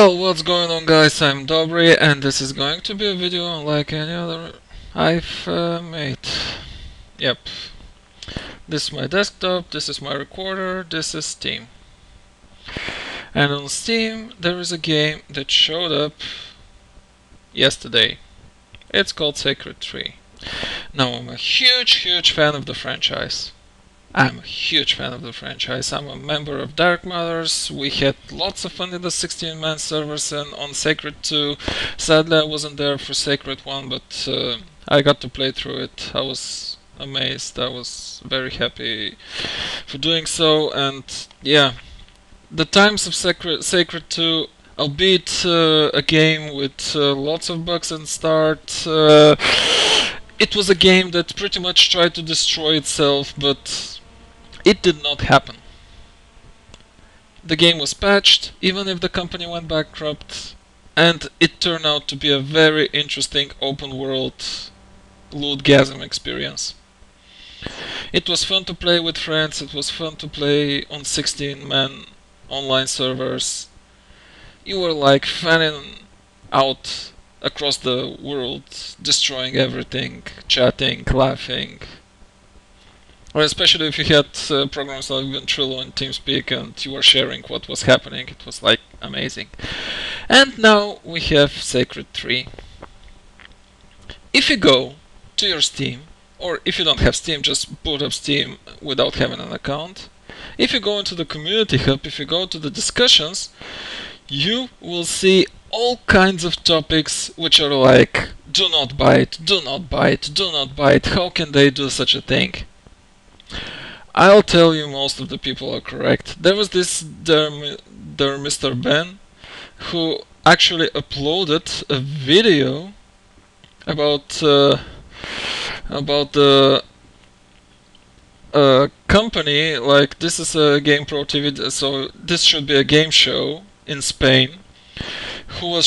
Well, what's going on, guys? I'm Dobry, and this is going to be a video unlike any other I've made. Yep. This is my desktop, this is my recorder, this is Steam. And on Steam, there is a game that showed up yesterday. It's called Sacred Tree. Now, I'm a huge fan of the franchise. I'm a huge fan of the franchise. I'm a member of Dark Mothers. We had lots of fun in the 16-man servers and on Sacred 2. Sadly, I wasn't there for Sacred 1, but I got to play through it. I was amazed. I was very happy for doing so. And yeah, the times of Sacred 2, albeit a game with lots of bugs and start, it was a game that pretty much tried to destroy itself, but it did not happen. The game was patched, even if the company went bankrupt, and it turned out to be a very interesting open world lootgasm experience. It was fun to play with friends, it was fun to play on 16-man online servers. You were like fanning out across the world, destroying everything, chatting, laughing. Or especially if you had programs like Ventrilo and TeamSpeak and you were sharing what was happening, it was like amazing. And now we have Sacred Tree. If you go to your Steam, or if you don't have Steam, just boot up Steam without having an account. If you go into the community hub, if you go to the discussions, you will see all kinds of topics which are like, do not buy it, do not buy it, do not buy it, how can they do such a thing? I'll tell you, most of the people are correct. There was this Mr. Ben who actually uploaded a video about the company. Like, this is a GamePro TV, so this should be a game show in Spain. Who was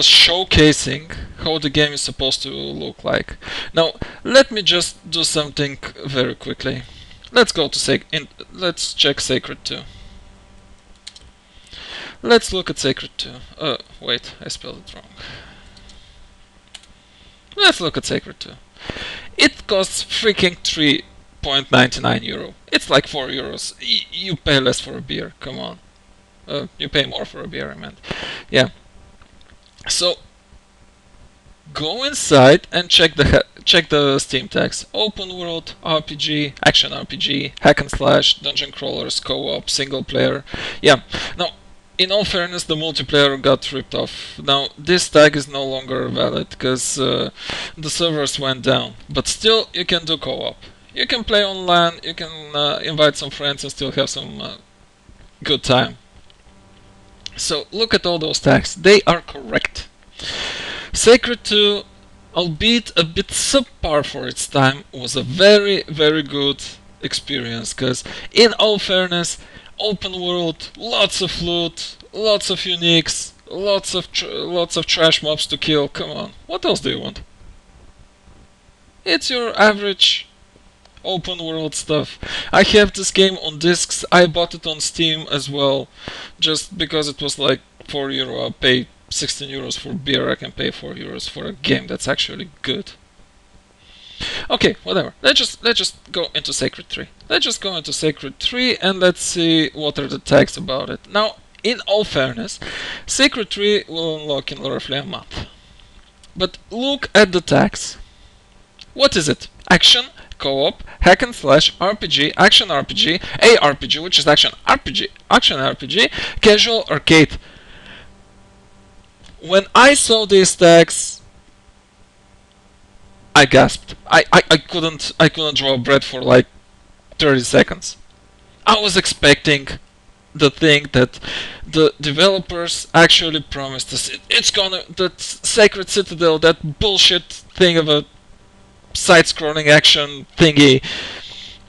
showcasing how the game is supposed to look like. Now, let me just do something very quickly. Let's go to let's check Sacred 2. Let's look at Sacred 2. Wait, I spelled it wrong. Let's look at Sacred 2. It costs freaking 3.99 euro. It's like 4 euros. You pay less for a beer, come on. You pay more for a beer, I meant. Yeah. So go inside and check the Steam tags. Open world, RPG, action RPG, hack and slash, dungeon crawlers, co-op, single player. Yeah. Now, in all fairness, the multiplayer got ripped off. Now, this tag is no longer valid because the servers went down. But still, you can do co-op. You can play on LAN. You can invite some friends and still have some good time. So look at all those tags, they are correct. Sacred 2, albeit a bit subpar for its time, was a very good experience, because in all fairness, open world, lots of loot, lots of uniques, lots of trash mobs to kill. Come on, what else do you want? It's your average open world stuff. I have this game on discs. I bought it on Steam as well, just because it was like 4 euro. I pay 16 euros for beer. I can pay 4 euros for a game that's actually good. Okay, whatever. Let's just go into Sacred Tree. Let's just go into Sacred Tree and let's see what are the tags about it. Now, in all fairness, Sacred Tree will unlock in roughly a month. But look at the tags. What is it? Action, co-op, hack and slash, RPG, action RPG, ARPG, which is action RPG, casual, arcade. When I saw these tags, I gasped. I couldn't draw breath for like 30 seconds. I was expecting the thing that the developers actually promised us. It's gonna, that Sacred Citadel, that bullshit thing of a side-scrolling action thingy,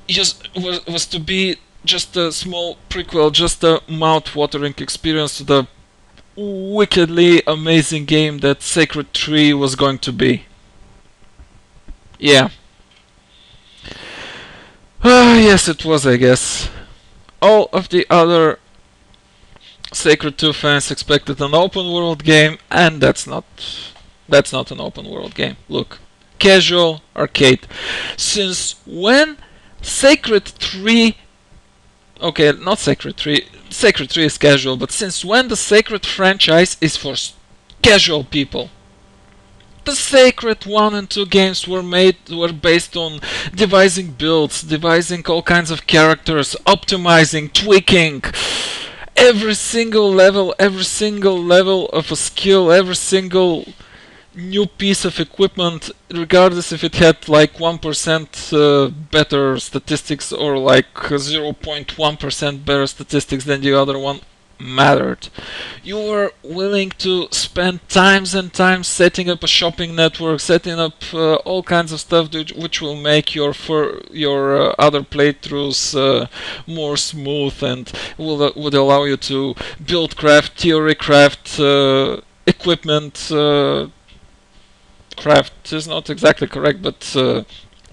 just was to be just a small prequel, just a mouth-watering experience to the wickedly amazing game that Sacred Tree was going to be. Yeah. Yes, it was, I guess. All of the other Sacred 2 fans expected an open world game, and that's not an open world game. Look, casual arcade. Since when Sacred 3, okay, not Sacred 3, Sacred 3 is casual, but since when the Sacred franchise is for casual people? The Sacred 1 and 2 games were based on devising builds, devising all kinds of characters, optimizing, tweaking every single level of a skill, every single new piece of equipment, regardless if it had like 1% better statistics or like 0.1% better statistics than the other one, mattered. You were willing to spend times and times setting up a shopping network, setting up all kinds of stuff which will make your other playthroughs more smooth and would allow you to build, craft, theory craft, equipment. Craft is not exactly correct, but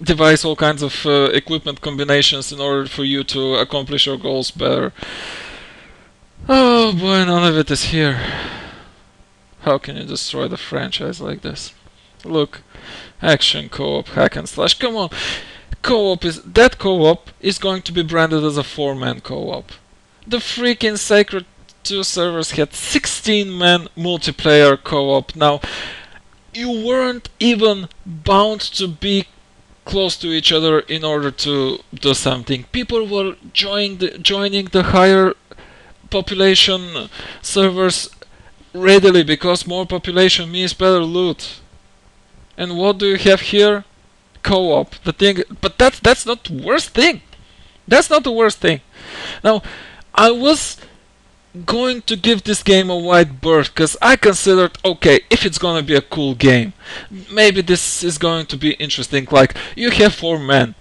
devise all kinds of equipment combinations in order for you to accomplish your goals better. Oh boy, none of it is here. How can you destroy the franchise like this? Look, action, co-op, hack and slash. Come on, co-op is going to be branded as a 4-man co-op. The freaking Sacred 2 servers had 16-man multiplayer co-op. Now, you weren't even bound to be close to each other in order to do something. People were joining the higher population servers readily because more population means better loot. And what do you have here? Co-op. The thing, but that's not the worst thing. That's not the worst thing. Now, I was going to give this game a wide berth because I considered, okay, if it's gonna be a cool game, maybe this is going to be interesting. Like, you have 4 men.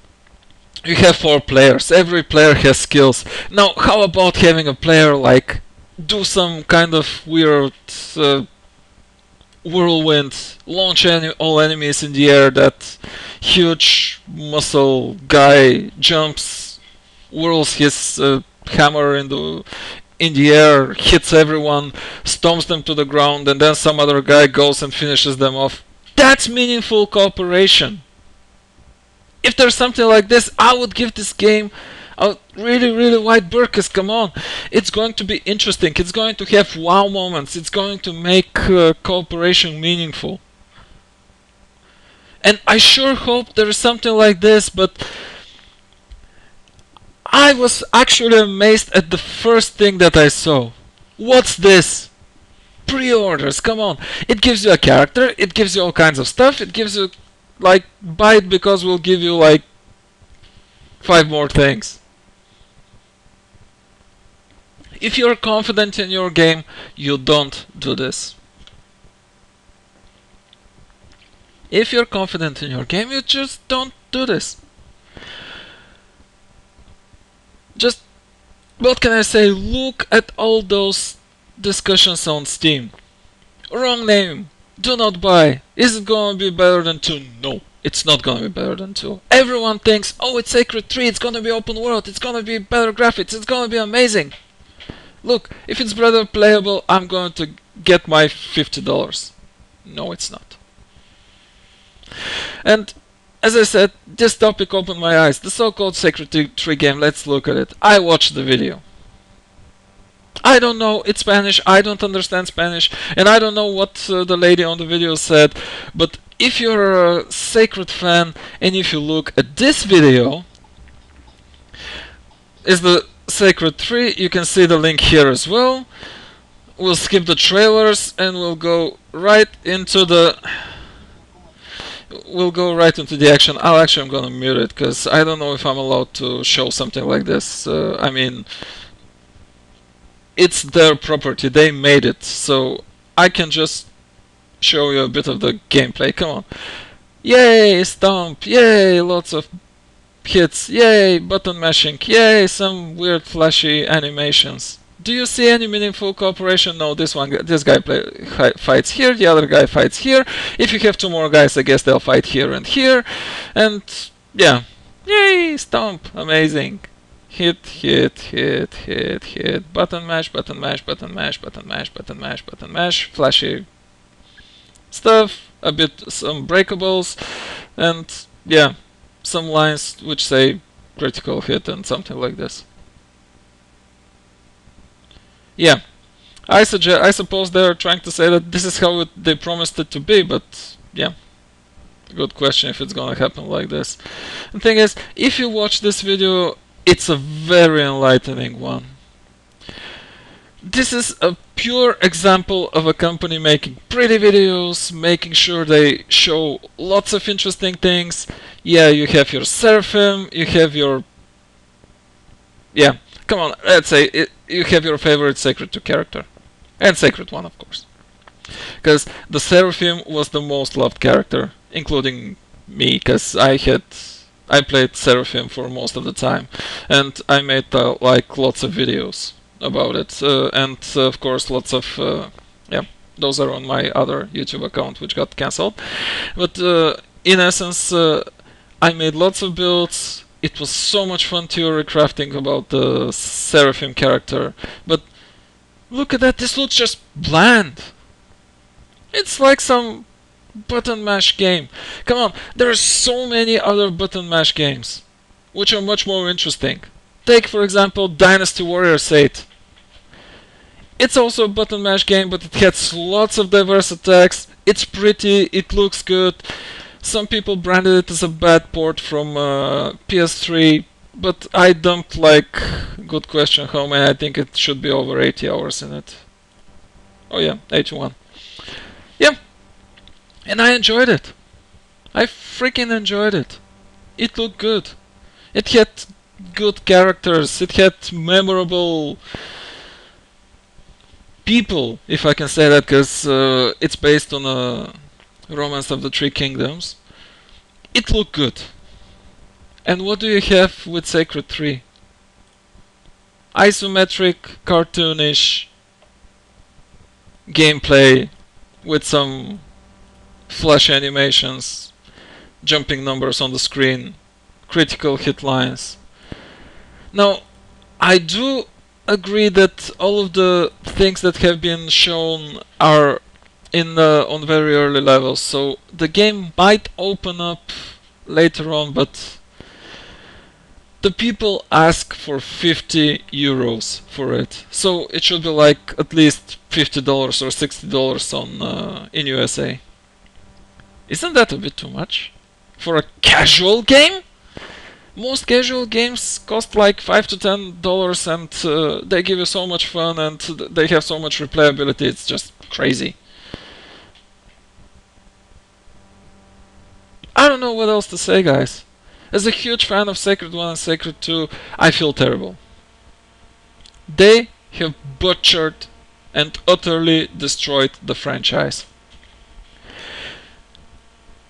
You have 4 players, every player has skills. Now, how about having a player like do some kind of weird whirlwind, launch all enemies in the air, that huge muscle guy jumps, whirls his hammer in the air, hits everyone, stomps them to the ground, and then some other guy goes and finishes them off. That's meaningful cooperation. If there's something like this, I would give this game a really wide berth, because come on, it's going to be interesting, it's going to have wow moments, it's going to make cooperation meaningful. And I sure hope there is something like this, but I was actually amazed at the first thing that I saw. What's this? Pre-orders, come on. It gives you a character, it gives you all kinds of stuff, it gives you like, buy it because we'll give you like 5 more things. If you're confident in your game, you don't do this. If you're confident in your game, you just don't do this. Just, what can I say? Look at all those discussions on Steam. Wrong name. Do not buy. Is it gonna be better than 2? No, it's not gonna be better than 2. Everyone thinks, oh, it's Sacred 3, it's gonna be open world, it's gonna be better graphics, it's gonna be amazing. Look, if it's better playable, I'm going to get my $50. No, it's not. And as I said, this topic opened my eyes. The so-called Sacred 3 game, let's look at it. I watched the video. I don't know, it's Spanish, I don't understand Spanish, and I don't know what the lady on the video said, but if you're a Sacred fan and if you look at this video, is the Sacred 3, you can see the link here as well. We'll skip the trailers and we'll go right into the action. I'm gonna mute it because I don't know if I'm allowed to show something like this. I mean, it's their property, they made it, so I can just show you a bit of the gameplay. Come on. Yay, stomp, yay, lots of hits, yay, button mashing, yay, some weird flashy animations. Do you see any meaningful cooperation? No, this guy fights here, the other guy fights here. If you have 2 more guys, I guess they'll fight here, and yeah, yay, stomp, amazing. hit, hit, hit, hit, hit, button mash, button mash, button mash, button mash, button mash, button mash, flashy stuff, a bit some breakables, and yeah, some lines which say critical hit and something like this. Yeah, I suppose they're trying to say that this is how they promised it to be, but yeah, good question if it's gonna happen like this. The thing is, if you watch this video, it's a very enlightening one. This is a pure example of a company making pretty videos, making sure they show lots of interesting things. Yeah, you have your Seraphim, you have your... yeah, come on, let's say you have your favorite Sacred 2 character. And Sacred 1, of course. Because the Seraphim was the most loved character, including me, because I played Seraphim for most of the time, and I made like lots of videos about it, and of course lots of yeah, those are on my other YouTube account which got cancelled. But in essence, I made lots of builds. It was so much fun theory crafting about the Seraphim character, but look at that, this looks just bland. It's like some button mash game. Come on, there are so many other button mash games which are much more interesting. Take for example Dynasty Warriors 8. It's also a button mash game, but it has lots of diverse attacks. It's pretty, it looks good. Some people branded it as a bad port from PS3, but I dumped like, good question how many, I think it should be over 80 hours in it. Oh yeah, 81. Yeah, and I enjoyed it. I freaking enjoyed it. It looked good. It had good characters, it had memorable people, if I can say that, because it's based on a Romance of the Three Kingdoms. It looked good. And what do you have with Sacred 3? Isometric, cartoonish gameplay with some flash animations, jumping numbers on the screen, critical hit lines. Now, I do agree that all of the things that have been shown are on very early levels, so the game might open up later on, but the people ask for 50 euros for it, so it should be like at least $50 or $60 on in USA. Isn't that a bit too much for a casual game? Most casual games cost like $5 to $10 and they give you so much fun and they have so much replayability, it's just crazy. I don't know what else to say, guys. As a huge fan of Sacred 1 and Sacred 2, I feel terrible. They have butchered and utterly destroyed the franchise.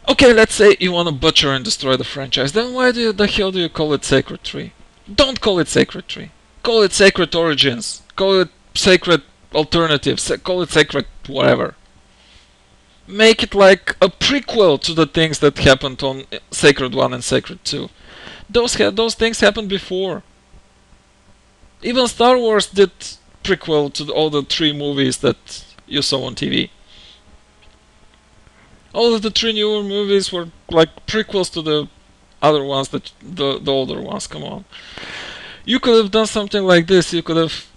Okay, let's say you want to butcher and destroy the franchise, then why the hell do you call it Sacred 3? Don't call it Sacred 3. Call it Sacred Origins. Call it Sacred Alternatives. Call it Sacred whatever. Make it like a prequel to the things that happened on Sacred 1 and Sacred 2. Those things happened before. Even Star Wars did prequel to all the 3 movies that you saw on TV. All of the 3 newer movies were like prequels to the other ones, the older ones, come on. You could have done something like this, you could have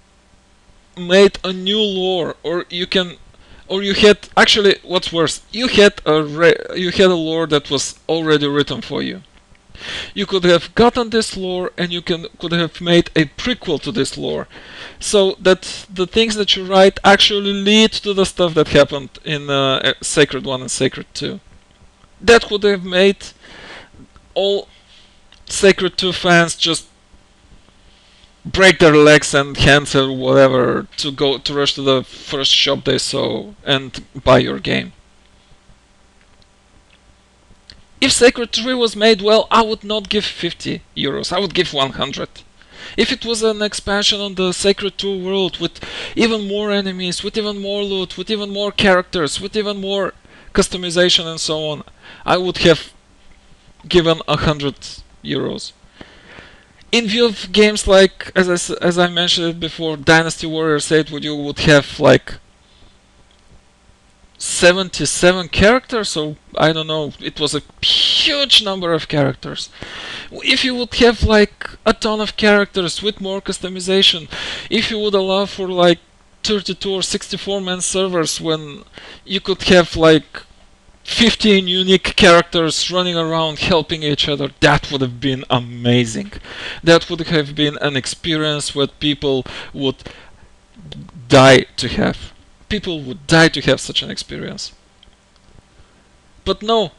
made a new lore, or you had, actually, what's worse, you had a lore that was already written for you. You could have gotten this lore and you could have made a prequel to this lore, so that the things that you write actually lead to the stuff that happened in Sacred 1 and Sacred 2. That would have made all Sacred 2 fans just break their legs and hands or whatever to rush to the first shop they saw and buy your game. If Sacred 3 was made well, I would not give 50 euros, I would give 100. If it was an expansion on the Sacred 2 world with even more enemies, with even more loot, with even more characters, with even more customization and so on, I would have given 100 euros. In view of games like, as I mentioned before, Dynasty Warriors 8, where you would have like 77 characters, or I don't know, it was a huge number of characters. If you would have like a ton of characters with more customization, if you would allow for like 32 or 64 man servers, when you could have like 15 unique characters running around helping each other, that would have been amazing. That would have been an experience what people would die to have. People would die to have such an experience. But no,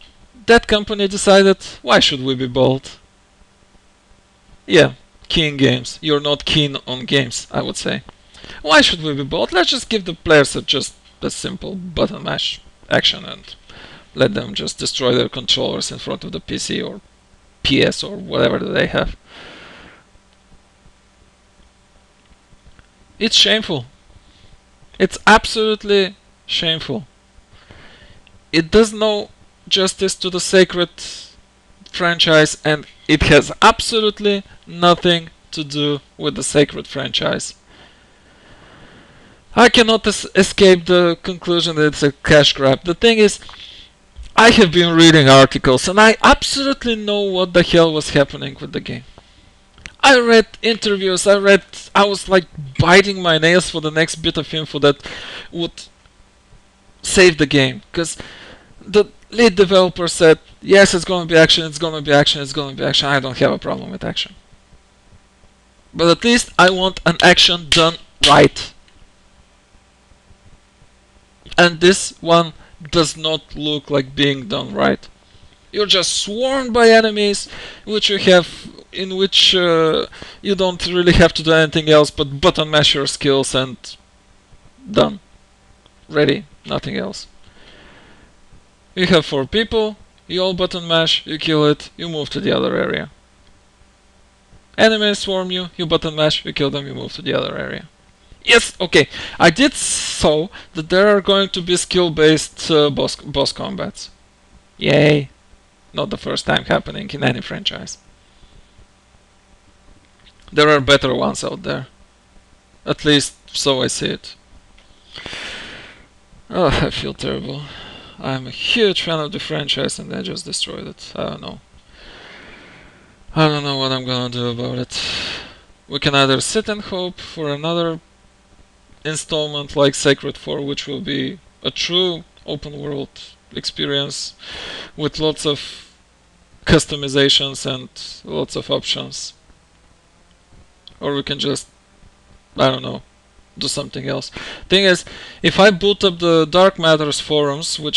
that company decided, why should we be bold? Yeah, keen games. You're not keen on games, I would say. Why should we be bold? Let's just give the players just a simple button mash action and let them just destroy their controllers in front of the PC or PS or whatever they have. It's shameful. It's absolutely shameful. It does no justice to the sacred franchise, and it has absolutely nothing to do with the sacred franchise. I cannot escape the conclusion that it's a cash grab. The thing is, I have been reading articles and I absolutely know what the hell was happening with the game. I read interviews, I was like biting my nails for the next bit of info that would save the game. Because the lead developer said, yes, it's going to be action, it's going to be action, it's going to be action. I don't have a problem with action. But at least I want an action done right. And this one does not look like being done right. You're just swarmed by enemies, which you have, in which you don't really have to do anything else but button mash your skills and done. Ready, nothing else. You have 4 people, you all button mash, you kill it, you move to the other area. Enemies swarm you, you button mash, you kill them, you move to the other area. Yes, okay, I did so that there are going to be skill-based boss combats. Yay. Not the first time happening in any franchise. There are better ones out there. At least, so I see it. Oh, I feel terrible. I'm a huge fan of the franchise and I just destroyed it. I don't know. I don't know what I'm gonna do about it. We can either sit and hope for another installment like Sacred 4, which will be a true open world experience with lots of customizations and lots of options, or we can just, I don't know, do something else. Thing is, if I boot up the Dark Matters forums, where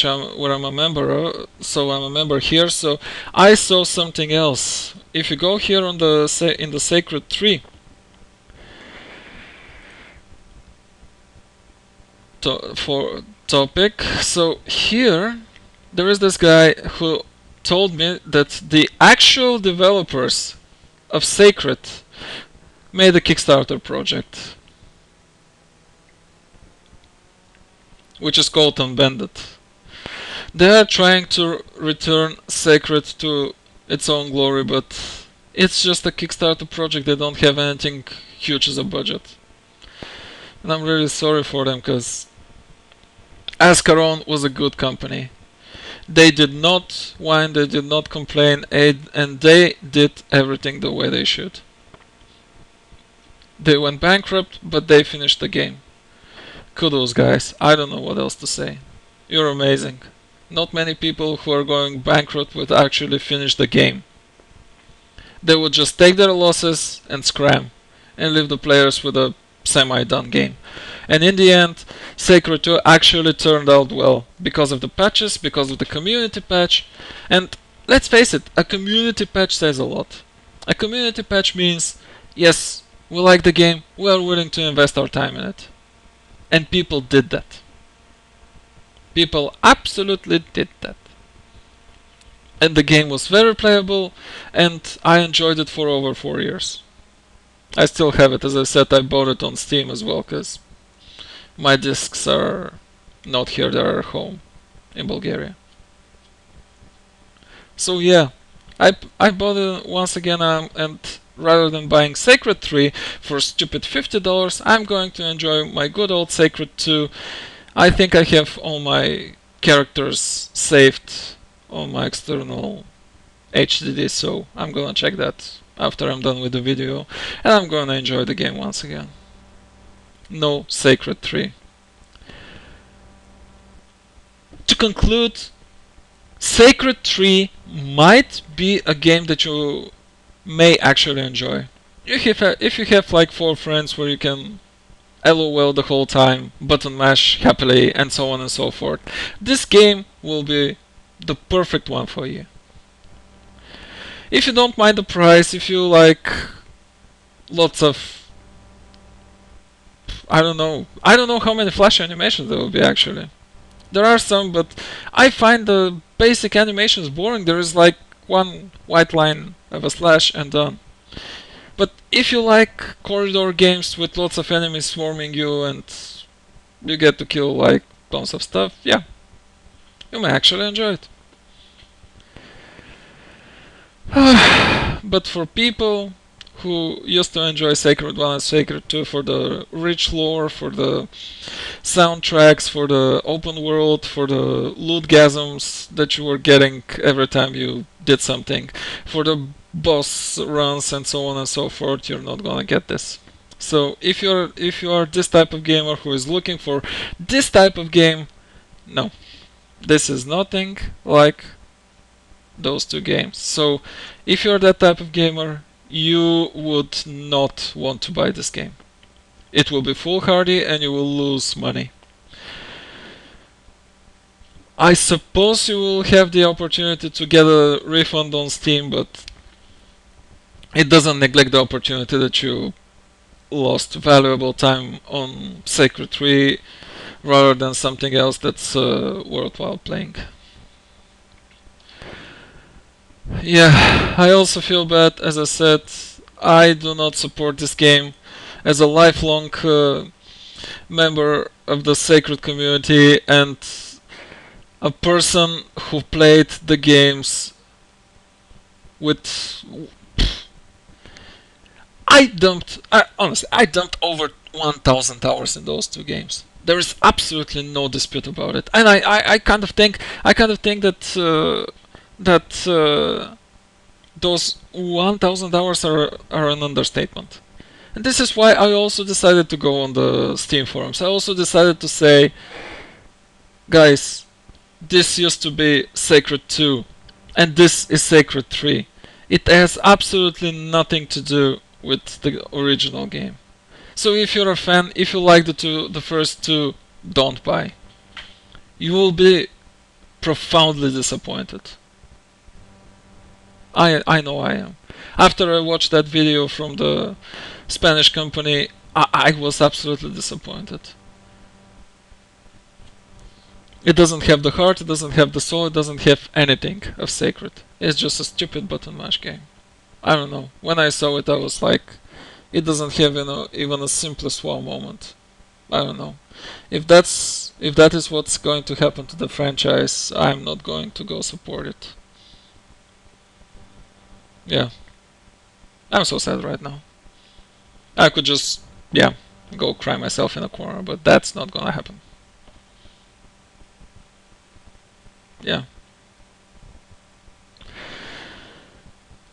I'm a member, so I'm a member here, so I saw something else. If you go here on in the Sacred 3 for topic, so here there is this guy who told me that the actual developers of Sacred made a Kickstarter project, which is called Unbended. They are trying to return Sacred to its own glory, but it's just a Kickstarter project. They don't have anything huge as a budget. And I'm really sorry for them, because Ascaron was a good company. They did not whine, they did not complain, and they did everything the way they should. They went bankrupt, but they finished the game. Kudos, guys. I don't know what else to say. You're amazing. Not many people who are going bankrupt would actually finish the game. They would just take their losses and scram, and leave the players with a semi-done game. And in the end, Sacred 2 actually turned out well, because of the patches, because of the community patch. And let's face it, a community patch says a lot. A community patch means, yes, we like the game, we are willing to invest our time in it. And people did that. People absolutely did that. And the game was very playable, and I enjoyed it for over 4 years. I still have it. As I said, I bought it on Steam as well, because my discs are not here, they are home in Bulgaria. So yeah, I bought it once again, and rather than buying Sacred 3 for stupid $50, I'm going to enjoy my good old Sacred 2. I think I have all my characters saved on my external HDD, so I'm gonna check that after I'm done with the video, and I'm gonna enjoy the game once again. No Sacred 3. To conclude, Sacred 3 might be a game that you may actually enjoy. If you have like 4 friends where you can LOL the whole time, button mash happily, and so on and so forth, this game will be the perfect one for you. If you don't mind the price, if you like lots of, I don't know how many flash animations there will be actually. There are some, but I find the basic animations boring. There is like one white line of a slash and done. But if you like corridor games with lots of enemies swarming you and you get to kill like tons of stuff, yeah, you may actually enjoy it. But for people who used to enjoy Sacred 1 and Sacred 2 for the rich lore, for the soundtracks, for the open world, for the lootgasms that you were getting every time you did something, for the boss runs and so on and so forth, you're not gonna get this. So if you are this type of gamer who is looking for this type of game, no, this is nothing like those two games. So if you're that type of gamer, you would not want to buy this game. It will be foolhardy and you will lose money. I suppose you will have the opportunity to get a refund on Steam, but it doesn't neglect the opportunity that you lost valuable time on Sacred 3 rather than something else that's worthwhile playing. Yeah, I also feel bad, as I said, I do not support this game. As a lifelong member of the Sacred community and a person who played the games with... honestly, I dumped over 1,000 hours in those two games. There is absolutely no dispute about it. And I kind of think that those 1,000 hours are an understatement. And this is why I also decided to go on the Steam forums. I also decided to say, guys, this used to be Sacred 2, and this is Sacred 3. It has absolutely nothing to do with the original game. So if you're a fan, if you like the first two, don't buy. You will be profoundly disappointed. I know I am. After I watched that video from the Spanish company, I was absolutely disappointed. It doesn't have the heart, it doesn't have the soul, it doesn't have anything of Sacred. It's just a stupid button mash game. I don't know. When I saw it, I was like, it doesn't have even a simplest wow moment. I don't know. If that is what's going to happen to the franchise, I'm not going to go support it. Yeah. I'm so sad right now. I could just, yeah, go cry myself in a corner, but that's not gonna happen. Yeah.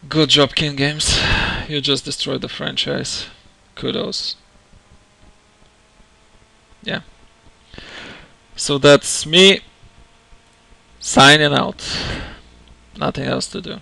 Good job, King Games. You just destroyed the franchise. Kudos. Yeah. So that's me signing out. Nothing else to do.